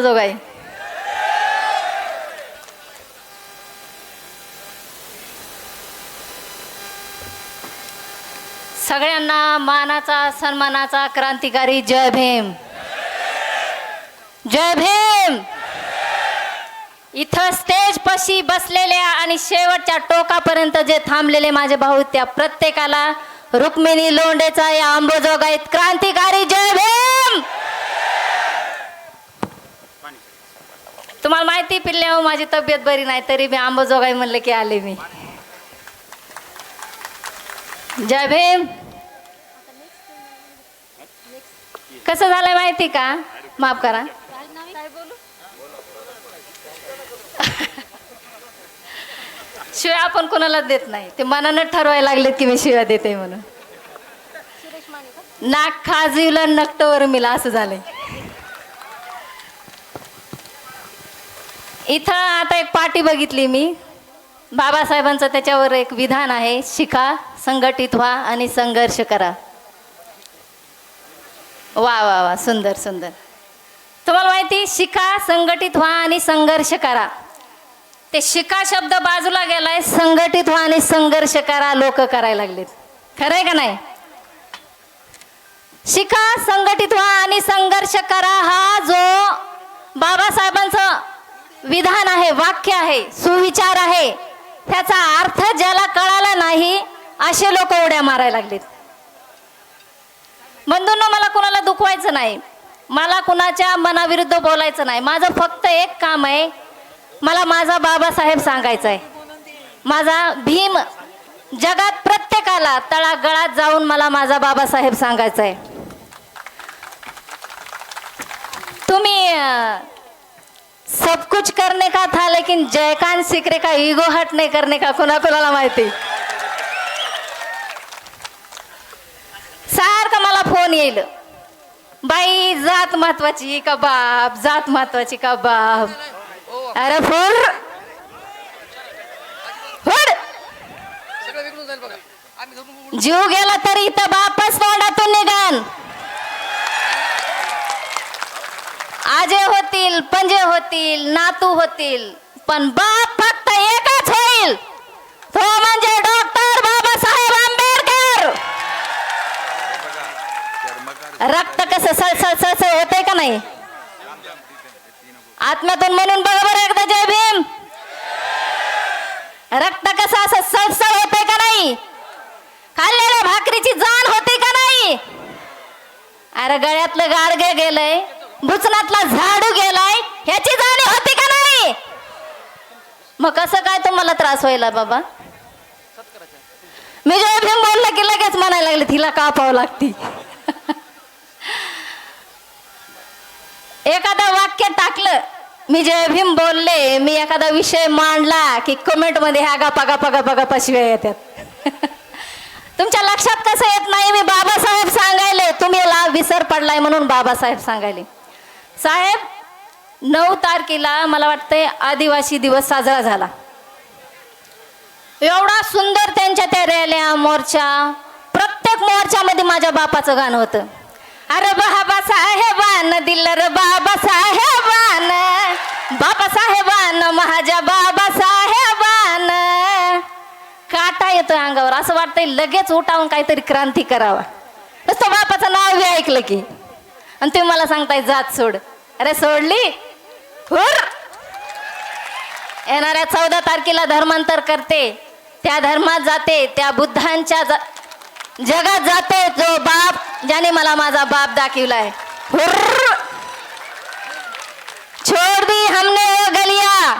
जोगाई सगळ्यांना मानाचा सन्मानाचा क्रांतिकारी जय भीम. जय भीम. इथं स्टेज पशी बसलेल्या आणि शेवटच्या टोकापर्यंत जे थांबलेले माझे भाऊ त्या प्रत्येकाला रुक्मिणी लोंढेचा या अंबाजोगाईत क्रांतिकारी जय भीम. तुम्हाला माहिती पिल्ले हो माझी तब्येत बरी नाही तरी मी अंबाजोगाई म्हणले की आले मी. जय भीम. कसं झालंय माहिती का? माफ करा. शिवाय आपण कोणाला देत नाही ते मनानं ठरवायला लागलेत की मी शिव्या देते म्हणून. नाक खाजविलं नकटवर मिला असं झालंय. इथं आता एक पाटी बघितली मी बाबासाहेबांचं त्याच्यावर एक विधान आहे शिका संघटित व्हा आणि संघर्ष करा. वा वा वा सुंदर सुंदर. तुम्हाला माहिती शिका संघटित व्हा आणि संघर्ष करा. ते शिका शब्द बाजूला गेलाय संघटित व्हा आणि संघर्ष करा लोक करायला लागलेत. खरंय का नाही? शिका संघटित व्हा आणि संघर्ष करा हा जो बाबासाहेबांचं विधान आहे वाक्य आहे सुविचार आहे त्याचा अर्थ ज्याला कळाला नाही असे लोक उड्या मारायला लागलेत. बंधूंनो मला कुणाला दुखवायचं नाही मला कुणाच्या मनाविरुद्ध बोलायचं नाही. माझं फक्त एक काम आहे मला माझा बाबासाहेब सांगायचा आहे. माझा भीम जगात प्रत्येकाला तळागळात जाऊन मला माझा बाबासाहेब सांगायचा आहे. तुम्ही सब कुछ करने का था लेकिन जयकांत सिकरे का ईगो हट नहीं करने का कोणाला माहिती. सारखा मला फोन येईल बाई जात महत्वाची का बाप जात महत्वाची का बाप. अरे फोड जीव गेला तरी इथं बापच तोंडातून निघान. आजे होतील पंजे होतील नातू होतील पण बाप फक्त एकच होईल तो म्हणजे डॉक्टर बाबासाहेब आंबेडकर. रक्त कसं सळसळ होतंय का नाही आत्म्यातून म्हणून बघा बरं एकदा जय भीम. रक्त कसं असं सळसळ होतंय का नाही खाल्लेल्या भाकरीची जाण होते का नाही. अरे गळ्यातलं गाडगे गेलंय भुचनातला झाडू गेलाय ह्याची जाणीव होती का नाही. मग कसं काय तुम्हाला त्रास व्हायला बाबा. मी जय भीम बोललं की लगेच म्हणायला लागले तिला कापावं लागती. एखादं वाक्य टाकलं मी जय भीम बोलले मी एखादा विषय मांडला की कमेंट मध्ये ह्या गपा गपा गपा गपा शिव्या येतात. तुमच्या लक्षात कसं येत नाही मी बाबासाहेब सांगायले तुम्ही विसर पडलाय म्हणून बाबासाहेब सांगायले. साहेब 9 तारखेला मला वाटतंय आदिवासी दिवस साजरा झाला. एवढा सुंदर त्यांच्या त्या रॅल्या मोर्चा प्रत्येक मोर्चामध्ये माझ्या बापाचं गाणं होतं. अरे बाबासाहेबान दिल रे बाबासाहेबान बाबासाहेबान माझ्या बाबासाहेबान. काटा येतोय अंगावर असं वाटतंय लगेच उठावून काहीतरी क्रांती करावा. नुसतं बापाचं नाव बी ऐकलं की आणि तुम्ही मला सांगताय जात सोड. अरे सोडली हुर. येणाऱ्या 14 तारखेला धर्मांतर करते त्या धर्मात जाते त्या बुद्धांच्या जगात जाते जो बाप ज्याने मला माझा बाप दाखवलाय. हुर. छोड़ दी हमने वो गलियां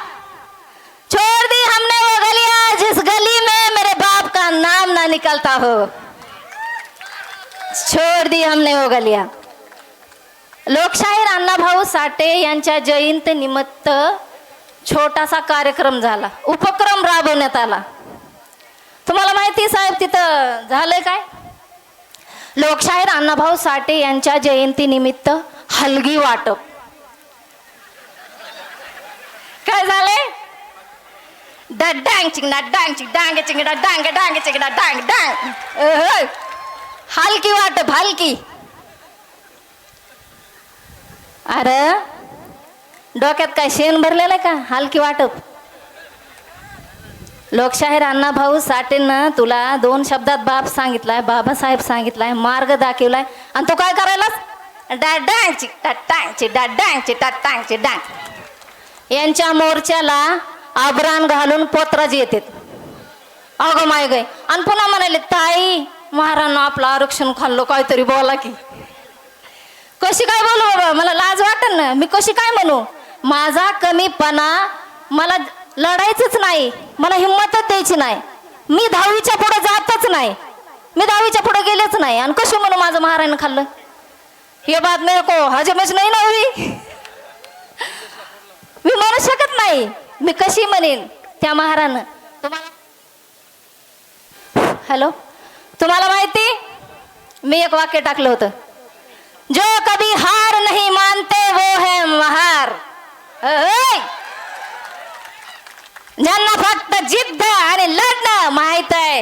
छोड़ दी हमने वो गलियां जिस गली में मेरे बाप का नाम ना निकलता हो. छोड़ दी हमने वो गलियां. लोकशाहीर अण्णाभाऊ साठे यांच्या जयंती निमित्त छोटासा कार्यक्रम झाला उपक्रम राबवण्यात आला. तुम्हाला माहिती साहेब तिथं झालंय काय लोकशाहीर अण्णाभाऊ साठे यांच्या जयंती निमित्त हलगी वाटप. काय झालंय डांग चिंगडा डांग चिंग डांग चिंगडा डांग डांग चिंगडा डांग डांग हलकी वाटप हलकी. अरे डोक्यात काय शेण भरलेलं आहे का हलकी वाटप? लोकशाहीर अण्णा भाऊ साठेंना तुला 2 शब्दात बाप सांगितलाय, बाबासाहेब सांगितलाय, मार्ग दाखवलाय, आणि तू काय करायलास? डाडांची टाटांची डाडांची टाटांची डांग. यांच्या मोर्चाला आभरण घालून पोतराज येतात. अगं माय गय. आणि पुन्हा म्हणाले ताई महाराज आपलं आरक्षण खाल्लं, काहीतरी बोला की. कशी काय बोलू बाबा, मला लाज वाटेल ना. मी कशी काय म्हणू? माझा कमीपणा, मला लढायचंच नाही, मला हिंमतच द्यायची नाही. मी 10वीच्या पुढे जातच नाही, मी 10वीच्या पुढे गेलेच नाही. आणि कशी म्हणू माझं महाराजनं खाल्लं? हे बात मेरे को हजमच नाही ना हुई. मी म्हणू शकत नाही. मी कशी म्हणेन त्या महारानं? तुम्हाला हॅलो, तुम्हाला माहिती मी एक वाक्य टाकलं होतं, जो कभी हार नहीं मानते वो है महार. ज्यांना फक्त जिद्द आणि लढणं माहित आहे,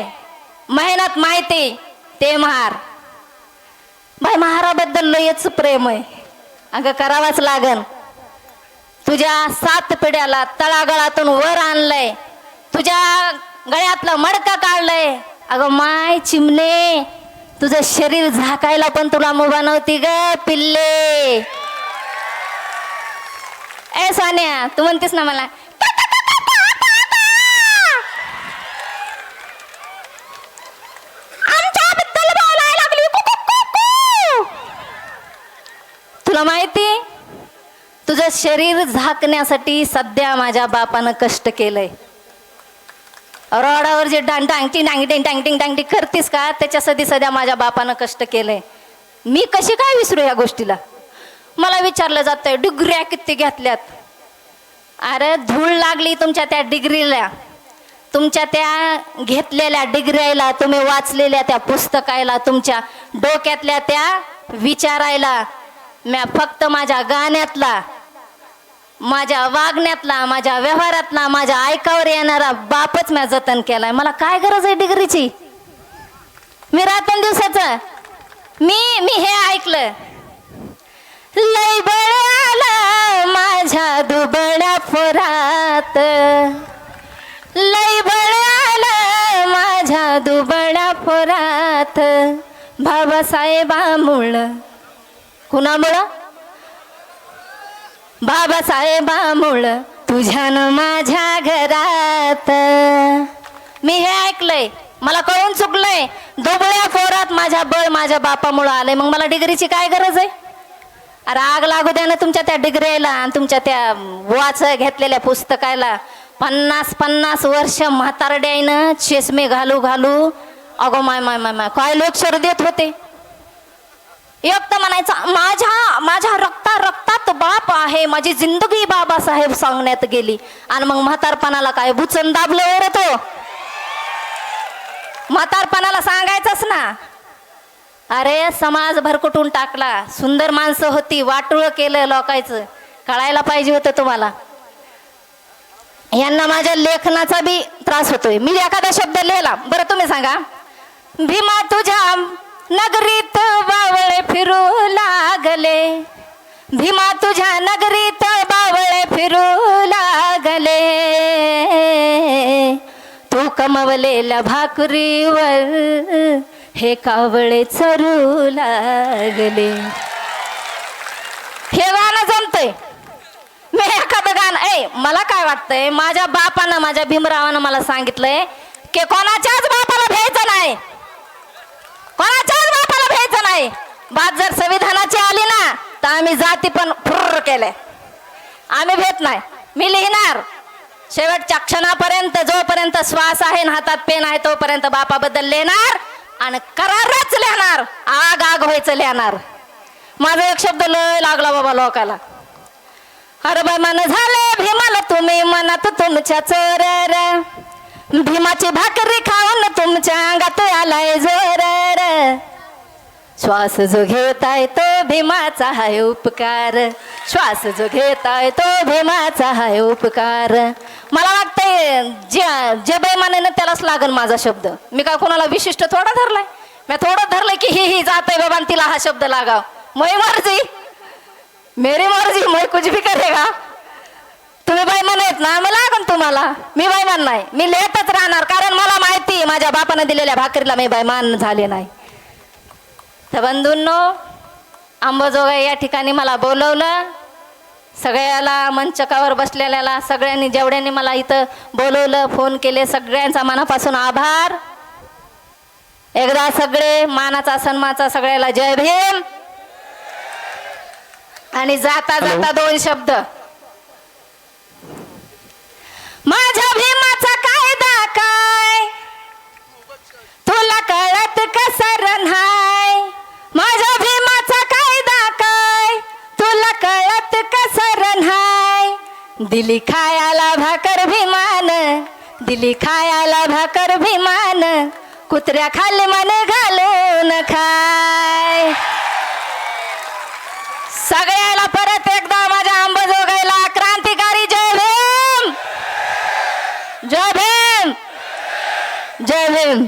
मेहनत माहिती, ते महार. बाई महाराबद्दल लयच प्रेम आहे. अगं करावाच लागन. तुझ्या 7 पिढ्याला तळागळातून वर आणलंय, तुझ्या गळ्यातलं मडकं काढलंय. अगं माय चिमणे, तुझं शरीर झाकायला पण तुला मुभा नव्हती ग पिल्ले. ए सान्या, तू म्हणतेस ना मला आमच्याबद्दल बोलायला लागली, तुला माहिती तुझं शरीर झाकण्यासाठी सध्या माझ्या बापानं कष्ट केलंय. रोडावर जे डांगटिंग डांगटिंग डांगटिंग डांगटिंग करतीस का, त्याच्यासाठी सध्या माझ्या बापानं कष्ट केलंय. मी कशी काय विसरू या गोष्टीला? मला विचारलं जातंय डिग्र्या किती घेतल्यात. अरे धूळ लागली तुमच्या त्या डिग्रीला, तुमच्या त्या घेतलेल्या डिग्र्याला, तुम्ही वाचलेल्या त्या पुस्तकाला, तुमच्या डोक्यातल्या त्या विचारायला. म्या फक्त माझ्या गाण्यातला, माझ्या वागण्यातला, माझ्या व्यवहारातला, माझ्या ऐकावर येणारा बापच म्या जतन केलाय. मला काय गरज आहे डिग्रीची? मी रात्रंदिवसाचं मी हे ऐकलं, लय बळ आलं माझ्या दुबळ्या पोरात, लय बळ आलं माझ्या दुबळ्या पोरात. बाबासाहेबामुळं, कुणामुळं? बाबासाहेबामुळं तुझ्यानं माझ्या घरात. मी हे ऐकलंय, मला कळून चुकलंय. दुबळ्या पोरात माझ्या बळ माझ्या बापामुळं आलंय. मग मला डिग्रीची काय गरज आहे? अरे आग लागू द्या ना तुमच्या त्या डिग्रीला आणि तुमच्या त्या वाच घेतलेल्या पुस्तकाला. 50-50 वर्ष म्हातारड्यानं चष्मे घालू घालू अगो माय माय माय माय काय लेक्चर देत होते. एक तर म्हणायचं माझ्या रक्तात बाप आहे, माझी जिंदगी बाबासाहेब सांगण्यात गेली. आणि मग म्हातारपणाला काय भुचन दाबलं वर तो? म्हातारपणाला सांगायचंच ना. अरे समाज भरकुटून टाकला, सुंदर माणसं होती, वाटुळ केलं लोकांचं. कळायला पाहिजे होतं तुम्हाला. यांना माझ्या लेखनाचा बी त्रास होतोय. मी एखादा शब्द लिहिला, बरं तुम्ही सांगा, भीमा तुझ्या नगरीत बावळे फिरू लागले, भीमा तुझ्या नगरीत बावळे फिरू लागले, तू कमवलेल्या भाकरीवर हे कावळे चरू लागले. हे गाणं जमतंय. मी एखादं गाणं मला काय वाटतंय, माझ्या बापानं, माझ्या भीमरावानं मला सांगितलंय की कोणाच्याच बापाला भ्यायचं नाही, कोणाच्याच बापाला भ्यायचं नाही. बात जर संविधानाची आली ना तर आम्ही जाती पण फुर्र केले, आम्ही भेट नाही. मी लिहिणार शेवटच्या क्षणापर्यंत, जोपर्यंत श्वास आहे हातात पेन आहे तोपर्यंत बापाबद्दल लिहिणार आणि करारच लिहिणार, आग आग व्हायचं लिहिणार. माझा एक शब्द लय लागला बाबा लोकाला. अरे बाय मन झाले भीमाला तुम्ही मनात तुमच्या चोर, भीमाची भाकरी खाऊन तुमच्या अंगात आलाय जोर. श्वास जो घेताय तो भीमाचा हाय उपकार, श्वास जो घेताय तो भीमाचा हाय उपकार. मला वाटतंय जे बेमानेनं त्यालाच लागन माझा शब्द. मी काय कोणाला विशिष्ट थोडा धरलाय, मी थोडं धरलंय की ही जातय बाबा तिला हा शब्द लागाव. मै मर्जी मेरी मर्जी, मैं कुछ भी करेगा. ना मी लागन तुम्हाला. मी बैमान नाही, मी लेतच राहणार, कारण मला माहिती आहे माझ्या बापानं दिलेल्या भाकरीला मी बैमान झाले नाही. तर बंधूंनो, अंबाजोगाई या ठिकाणी मला बोलवलं, सगळ्याला मंचकावर बसलेल्याला सगळ्यांनी जेवढ्यांनी मला इथं बोलवलं, फोन केले, सगळ्यांचा मनापासून आभार. एकदा सगळे मानाचा सन्मानाचा सगळ्याला जय भीम. आणि जाता जाता दोन शब्द. माझ्या भीमाचा कायदा काय तुला कळत कसं नाही. माझ्या भीमाचा कायदा काय तुला कळत कसं नाही. दिली खायाला भाकर भीमान, दिली खायाला भाकर भीमान, कुत्र्या खाली मन घालून खाय. सगळ्याला परत एकदा माझ्या अंबाजोगाईला क्रांतिकारी जय भीम, जय भीम, जय भीम.